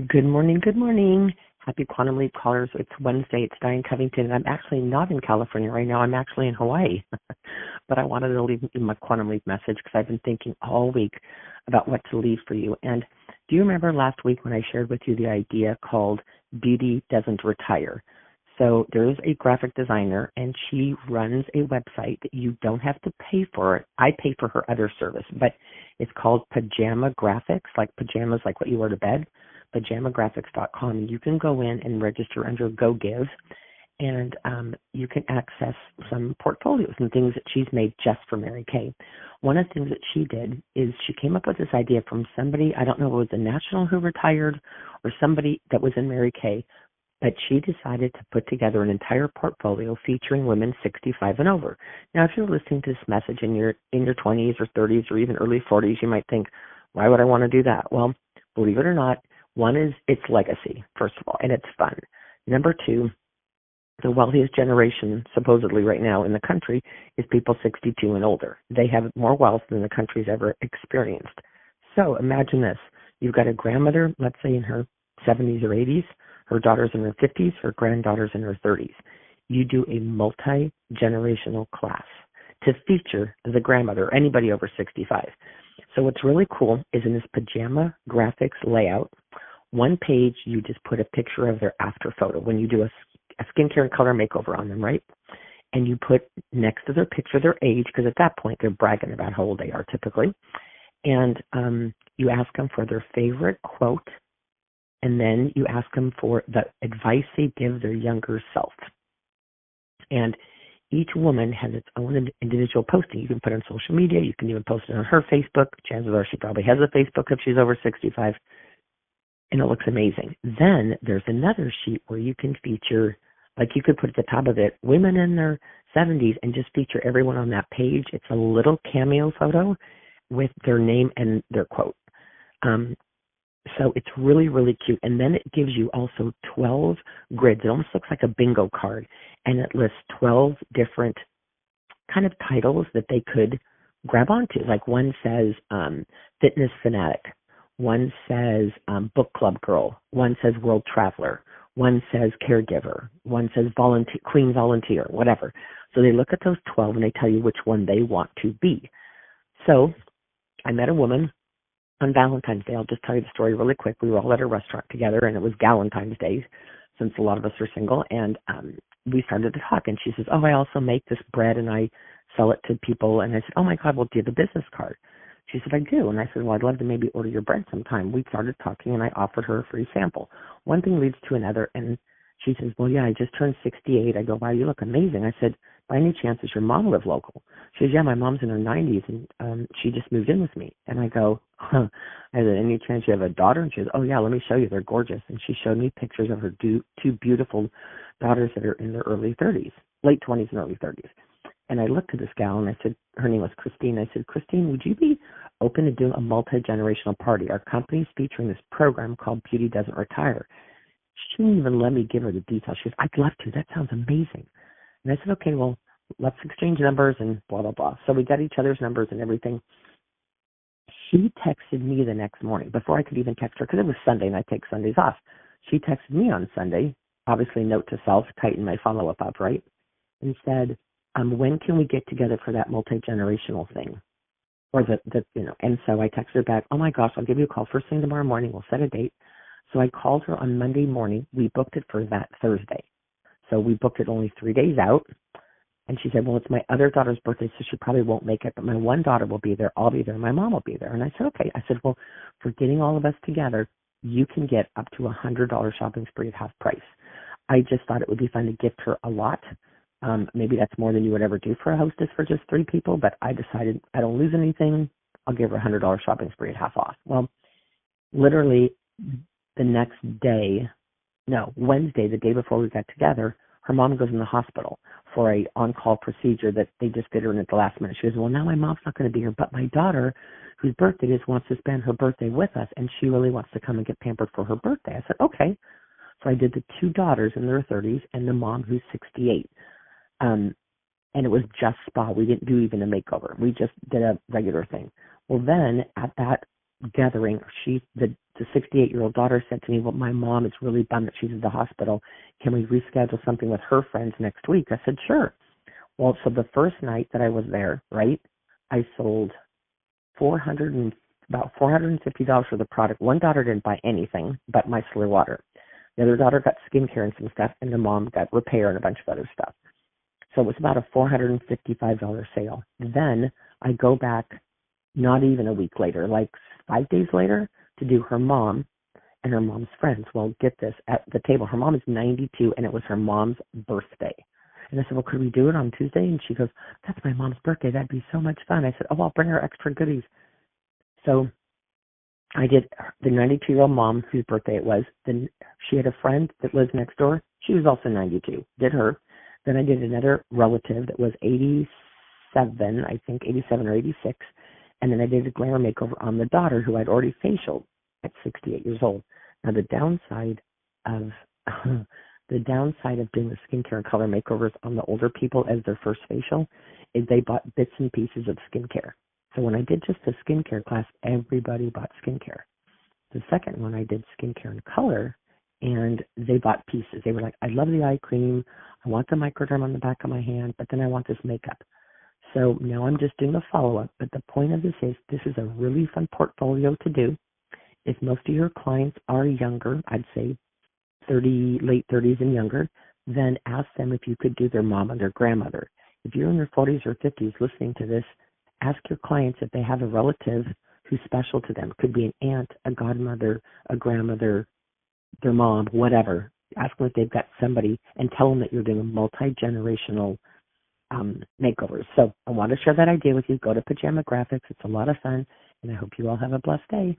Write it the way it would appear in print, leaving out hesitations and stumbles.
Good morning, good morning. Happy Quantum Leap callers. It's Wednesday. It's Diane Covington, and I'm actually not in California right now. I'm actually in Hawaii. But I wanted to leave you my Quantum Leap message because I've been thinking all week about what to leave for you. And do you remember last week when I shared with you the idea called Beauty Doesn't Retire? So there's a graphic designer, and she runs a website that you don't have to pay for. I pay for her other service, but it's called Pajama Graphics, like pajamas, like what you wear to bed. Pajamagraphics.com, and you can go in and register under Go Give, and you can access some portfolios and things that she's made just for Mary Kay. One of the things that she did is she came up with this idea from somebody, I don't know if it was a national who retired or somebody that was in Mary Kay, but she decided to put together an entire portfolio featuring women 65 and over. Now, if you're listening to this message in your 20s or 30s or even early 40s, you might think, why would I want to do that? Well, believe it or not, one is its legacy, first of all, and it's fun. Number two, the wealthiest generation, supposedly right now in the country, is people 62 and older. They have more wealth than the country's ever experienced. So imagine this. You've got a grandmother, let's say in her 70s or 80s, her daughter's in her 50s, her granddaughter's in her 30s. You do a multi-generational class to feature the grandmother or anybody over 65. So what's really cool is in this pajama graphics layout, one page you just put a picture of their after photo when you do a skincare and color makeover on them, right? And you put next to their picture their age, because at that point they're bragging about how old they are typically. And you ask them for their favorite quote, and then you ask them for the advice they give their younger self. And each woman has its own individual posting. You can put it on social media. You can even post it on her Facebook. Chances are she probably has a Facebook if she's over 65. And it looks amazing. Then there's another sheet where you can feature, like you could put at the top of it, women in their 70s and just feature everyone on that page. It's a little cameo photo with their name and their quote. So it's really, really cute. And then it gives you also 12 grids. It almost looks like a bingo card. And it lists 12 different kind of titles that they could grab onto. Like one says fitness fanatic. One says book club girl. One says world traveler. One says caregiver. One says volunteer, queen volunteer, whatever. So they look at those 12 and they tell you which one they want to be. So I met a woman on Valentine's Day. I'll just tell you the story really quick. We were all at a restaurant together, and it was Galentine's Day since a lot of us are single. And we started to talk, and she says, oh, I also make this bread, and I sell it to people. And I said, oh, my God, well, do you have a business card? She said, I do. And I said, well, I'd love to maybe order your bread sometime. We started talking, and I offered her a free sample. One thing leads to another, and she says, well, yeah, I just turned 68. I go, wow, you look amazing. I said, by any chance, does your mom live local? She says, yeah, my mom's in her 90s, and she just moved in with me. And I go, huh. I said, any chance you have a daughter? And she says, oh, yeah, let me show you. They're gorgeous. And she showed me pictures of her two beautiful daughters that are in their early 30s, late 20s and early 30s. And I looked at this gal, and I said, her name was Christine. I said, Christine, would you be open to doing a multi-generational party? Our company's featuring this program called Beauty Doesn't Retire. She didn't even let me give her the details. She said, I'd love to. That sounds amazing. And I said, okay, well, let's exchange numbers and blah, blah, blah. So we got each other's numbers and everything. She texted me the next morning before I could even text her, because it was Sunday and I take Sundays off. She texted me on Sunday, obviously note to self, tighten my follow-up up, right? And said, when can we get together for that multi-generational thing? Or and so I texted her back, oh my gosh, I'll give you a call first thing tomorrow morning. We'll set a date. So I called her on Monday morning. We booked it for that Thursday. So we booked it only 3 days out. And she said, well, it's my other daughter's birthday, so she probably won't make it, but my one daughter will be there. I'll be there. My mom will be there. And I said, okay. I said, well, for getting all of us together, you can get up to $100 shopping spree at half price. I just thought it would be fun to gift her a lot. Maybe that's more than you would ever do for a hostess for just 3 people, but I decided I don't lose anything. I'll give her a $100 shopping spree at half off. Well, literally the next day, Wednesday, the day before we got together, her mom goes in the hospital for a on-call procedure that they just did her in at the last minute. She goes, well, now my mom's not going to be here, but my daughter, whose birthday is, wants to spend her birthday with us, and she really wants to come and get pampered for her birthday. I said, okay. So I did the 2 daughters in their 30s and the mom who's 68. And it was just spa. We didn't do even a makeover. We just did a regular thing. Well, then at that gathering, the the 68-year-old daughter said to me, well, my mom is really bummed that she's at the hospital. Can we reschedule something with her friends next week? I said, sure. Well, so the first night that I was there, right, I sold about $450 for the product. One daughter didn't buy anything but micellar water. The other daughter got skincare and some stuff, and the mom got repair and a bunch of other stuff. So it was about a $455 sale. Then I go back not even a week later, like 5 days later, to do her mom and her mom's friends. Well, get this, at the table, her mom is 92, and it was her mom's birthday. And I said, well, could we do it on Tuesday? And she goes, that's my mom's birthday. That'd be so much fun. I said, oh, I'll bring her extra goodies. So I did the 92-year-old mom, whose birthday it was. Then she had a friend that lives next door. She was also 92. Did her. Then I did another relative that was 87, I think, 87 or 86. And then I did a glamour makeover on the daughter, who I'd already facialed at 68 years old. Now, the downside of doing the skincare and color makeovers on the older people as their first facial is they bought bits and pieces of skincare. So when I did just the skincare class, everybody bought skincare. The second one, I did skincare and color, and they bought pieces. They were like, I love the eye cream. I want the microderm on the back of my hand, but then I want this makeup. So now I'm just doing a follow-up. But the point of this is a really fun portfolio to do. If most of your clients are younger, I'd say late 30s and younger, then ask them if you could do their mom or their grandmother. If you're in your 40s or 50s listening to this, ask your clients if they have a relative who's special to them. It could be an aunt, a godmother, a grandmother, their mom, whatever. Ask them if they've got somebody and tell them that you're doing a multi-generational makeovers. So I want to share that idea with you. Go to Pajama Graphics. It's a lot of fun, and I hope you all have a blessed day.